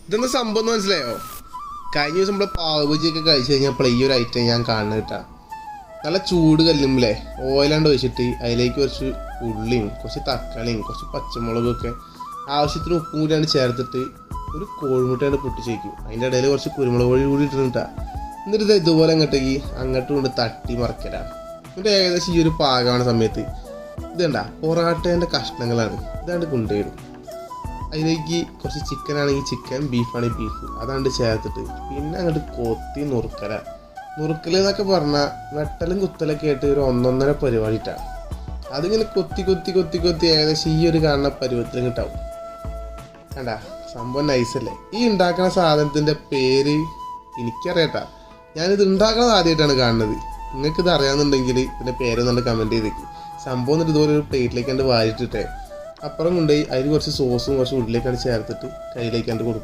ഇതെന്താ സംഭവം എന്ന് മനസ്സിലായോ? കഴിഞ്ഞ ദിവസം നമ്മള് പാവ് ബജിയൊക്കെ കഴിച്ചു കഴിഞ്ഞപ്പോൾ ഈ ഒരു ഐറ്റം ഞാൻ കാണുന്നത് കേട്ടാ. നല്ല ചൂട് കല്ലുമ്പില്ലേ ഓയിലാണ്ട് ഒഴിച്ചിട്ട് അതിലേക്ക് കുറച്ച് ഉള്ളിയും കുറച്ച് തക്കാളിയും കുറച്ച് പച്ചമുളകും ഒക്കെ ആവശ്യത്തിന് ഉപ്പും കൂടിയാണ് ചേർത്തിട്ട് ഒരു കോഴിമുട്ടയാണ് പൊട്ടിച്ച് വയ്ക്കും. അതിൻ്റെ ഇടയിൽ കുറച്ച് കുരുമുളക് പൊടി കൂടി ഇട്ടിട്ടാ. എന്നിട്ട് ഇത് ഇതുപോലെ അങ്ങോട്ടും കൊണ്ട് തട്ടി മറക്കലാണ്. എന്നിട്ട് ഏകദേശം ഈ ഒരു പാകமான സമയത്ത് ഇതേണ്ട പൊറാട്ടേൻ്റെ കഷ്ണങ്ങളാണ് ഇതാണ്ട് കൊണ്ടുവരും. അതിലേക്ക് കുറച്ച് ചിക്കൻ ആണെങ്കിൽ ചിക്കൻ, ബീഫാണെങ്കിൽ ബീഫ് അതാണ്ട് ചേർത്തിട്ട് പിന്നെ അങ്ങോട്ട് കൊത്തി നുറുക്കൽ എന്നൊക്കെ പറഞ്ഞാൽ വെട്ടലും കുത്തലൊക്കെ ആയിട്ട് ഒരു 1.5 പരിപാടിയിട്ടാണ്. അതിങ്ങനെ കൊത്തി ഏകദേശം ഈ ഒരു കാണുന്ന പരുവത്തിൽ കിട്ടാവും. വേണ്ട സംഭവം നൈസല്ലേ. ഈ ഉണ്ടാക്കുന്ന സാധനത്തിൻ്റെ പേര് എനിക്കറിയാട്ടാ. ഞാനിത് ഉണ്ടാക്കുന്നത് ആദ്യമായിട്ടാണ് കാണുന്നത്. നിങ്ങൾക്കിത് അറിയാമെന്നുണ്ടെങ്കിൽ ഇതിൻ്റെ പേരൊന്നുകൊണ്ട് കമൻറ്റ് ചെയ്തേക്ക്. സംഭവം എന്നിട്ട് ഇതുപോലെ ഒരു പ്ലേറ്റിലേക്ക് കണ്ട് വാരിട്ടിട്ടേ അപ്പുറം കൊണ്ടുപോയി അതിൽ കുറച്ച് സോസും കുറച്ച് ഉള്ളിലേക്കാണ് ചേർത്തിട്ട് കയ്യിലേക്കാണ്ട് കൊടുക്കും.